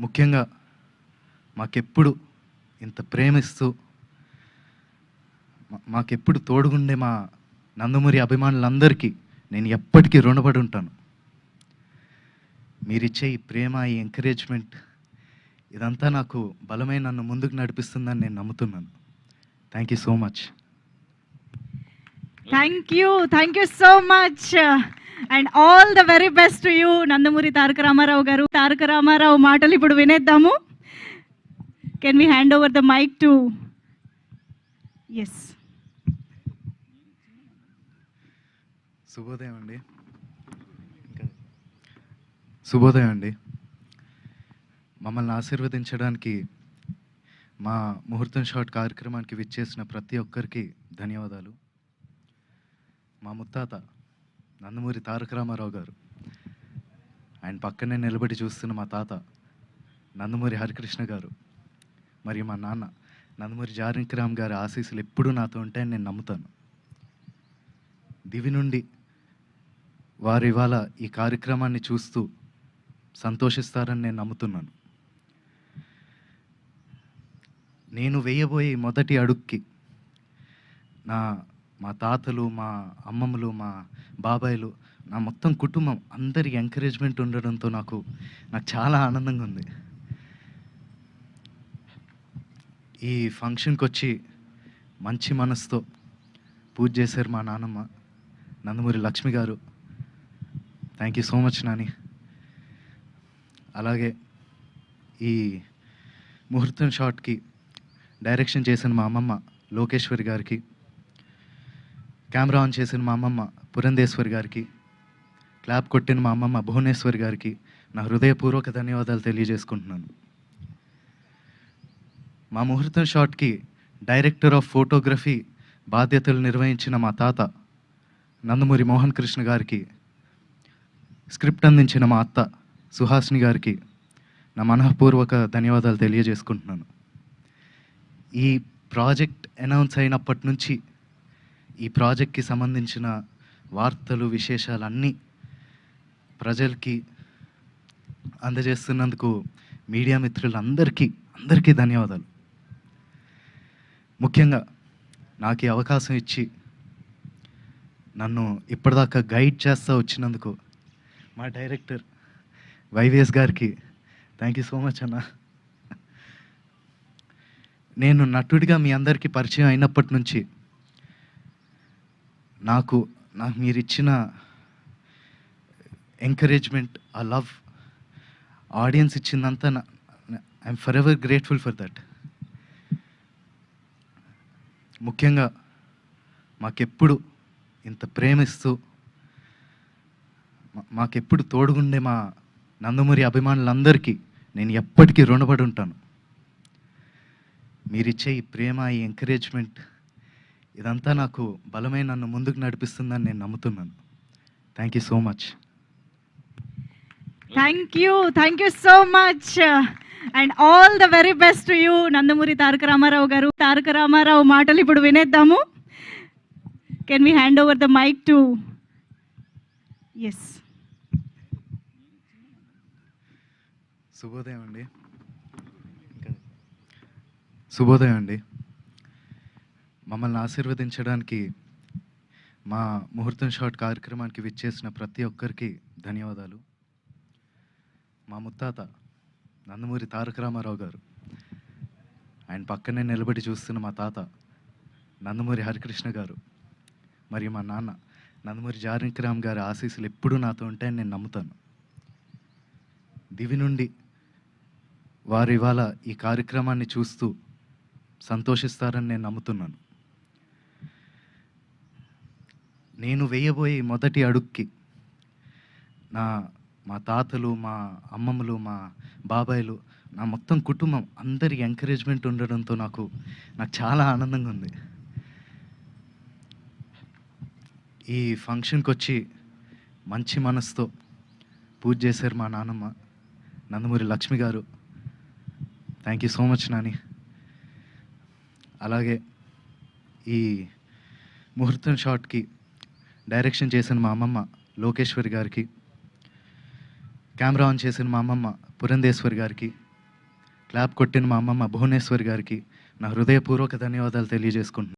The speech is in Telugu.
ముఖ్యంగా మాకెప్పుడు ఇంత ప్రేమిస్తూ మాకెప్పుడు తోడుగుండే మా నందమూరి అభిమానులందరికీ నేను ఎప్పటికీ రుణపడి ఉంటాను. మీరిచ్చే ఈ ప్రేమ, ఈ ఎంకరేజ్మెంట్ ఇదంతా నాకు బలమై నన్ను ముందుకు నడిపిస్తుందని నేను నమ్ముతున్నాను. Thank you so much. Thank you so much and all the very best to you Nandamuri Taraka Rama Rao garu. Taraka Rama Rao మాటలు ఇప్పుడు వినేద్దాము. Can we hand over the mic to S. శుభోదయం అండి. మమ్మల్ని ఆశీర్వదించడానికి మా ముహూర్తం షాట్ కార్యక్రమానికి విచ్చేసిన ప్రతి ఒక్కరికి ధన్యవాదాలు. మా ముత్తాత నందమూరి తారక రామారావు గారు, ఆయన పక్కనే నిలబడి చూస్తున్న మా తాత నందమూరి హరికృష్ణ గారు, మరియు మా నాన్న నందమూరి జానకిరామ్ గారి ఆశీస్సులు ఎప్పుడూ నాతో ఉంటాయని నేను నమ్ముతాను. దివి నుండి వారు ఇవాళ ఈ కార్యక్రమాన్ని చూస్తూ సంతోషిస్తారని నేను నమ్ముతున్నాను. నేను వేయబోయే మొదటి అడుగుకి మా తాతలు, మా అమ్మమ్మలు, మా బాబాయిలు, నా మొత్తం కుటుంబం అందరి ఎంకరేజ్మెంట్ ఉండడంతో నాకు చాలా ఆనందంగా ఉంది. ఈ ఫంక్షన్కి వచ్చి మంచి మనసుతో పూజ చేశారు మా నాన్నమ్మ నందమూరి లక్ష్మి గారు. Thank you so much Nani. అలాగే ఈ ముహూర్తం షాట్కి డైరెక్షన్ చేసిన మా అమ్మమ్మ లోకేశ్వరి గారికి, కెమెరా ఆన్ చేసిన మా అమ్మమ్మ పురంధేశ్వరి గారికి, క్లాప్ కొట్టిన మా అమ్మమ్మ భువనేశ్వరి గారికి నా హృదయపూర్వక ధన్యవాదాలు తెలియజేసుకుంటున్నాను. మా ముహూర్తం షాట్కి డైరెక్టర్ ఆఫ్ ఫోటోగ్రఫీ బాధ్యతలు నిర్వహించిన మా తాత నందమూరి మోహన్ కృష్ణ గారికి, స్క్రిప్ట్ అందించిన మా అత్త సుహాసిని గారికి నా మనఃపూర్వక ధన్యవాదాలు తెలియజేసుకుంటున్నాను. ఈ ప్రాజెక్ట్ అనౌన్స్ అయినప్పటి నుంచి ఈ ప్రాజెక్ట్కి సంబంధించిన వార్తలు, విశేషాలన్నీ ప్రజలకి అందజేస్తున్నందుకు మీడియా మిత్రులందరికీ ధన్యవాదాలు. ముఖ్యంగా నాకు ఈ అవకాశం ఇచ్చి నన్ను ఇప్పటిదాకా గైడ్ చేస్తూ వచ్చినందుకు మా డైరెక్టర్ వైవిఎస్ గారికి థ్యాంక్ యూ సో మచ్ అన్న. నేను నటుడిగా మీ అందరికీ పరిచయం అయినప్పటి నుంచి నాకు మీరు ఇచ్చిన ఎంకరేజ్మెంట్, ఆ లవ్, ఆడియన్స్ ఇచ్చిందంతా I'm forever grateful for that. ముఖ్యంగా మాకెప్పుడు ఇంత ప్రేమిస్తూ మాకెప్పుడు తోడుగుండే మా నందమూరి అభిమానులందరికీ నేను ఎప్పటికీ రుణపడి ఉంటాను. మీరిచ్చే ఈ ప్రేమ, ఈ ఎంకరేజ్మెంట్ ఇదంతా నాకు బలమై నన్ను ముందుకు నడిపిస్తుందని నేను నమ్ముతున్నాను. Thank you so much. Thank you so much and all the very best to you Nandamuri Taraka Rama Rao garu. Taraka Rama Rao మాటలు ఇప్పుడు వినేద్దాము. Can we hand over the mic to S. శుభోదయం అండి. మమ్మల్ని ఆశీర్వదించడానికి మా ముహూర్తం షాట్ కార్యక్రమానికి విచ్చేసిన ప్రతి ఒక్కరికి ధన్యవాదాలు. మా ముత్తాత నందమూరి తారక రామారావు గారు, ఆయన పక్కనే నిలబడి చూస్తున్న మా తాత నందమూరి హరికృష్ణ గారు, మరియు మా నాన్న నందమూరి జానకిరామ్ గారి ఆశీస్సులు ఎప్పుడూ నాతో ఉంటాయని నేను నమ్ముతాను. దివి నుండి వారు ఇవాళ ఈ కార్యక్రమాన్ని చూస్తూ సంతోషిస్తారని నేను నమ్ముతున్నాను. నేను వేయబోయే మొదటి అడుగుకి మా తాతలు, మా అమ్మమ్మలు, మా బాబాయిలు, నా మొత్తం కుటుంబం అందరి ఎంకరేజ్మెంట్ ఉండడంతో నాకు చాలా ఆనందంగా ఉంది. ఈ ఫంక్షన్కి వచ్చి మంచి మనసుతో పూజ చేశారు మా నాన్నమ్మ నందమూరి లక్ష్మి గారు. Thank you so much Nani. అలాగే ఈ ముహూర్తం షాట్కి డైరెక్షన్ చేసిన మా అమ్మమ్మ లోకేశ్వరి గారికి, కెమెరా ఆన్ చేసిన మా అమ్మమ్మ పురంధేశ్వరి గారికి, క్లాప్ కొట్టిన మా అమ్మమ్మ భువనేశ్వరి గారికి నా హృదయపూర్వక ధన్యవాదాలు తెలియజేసుకుంటున్నాను.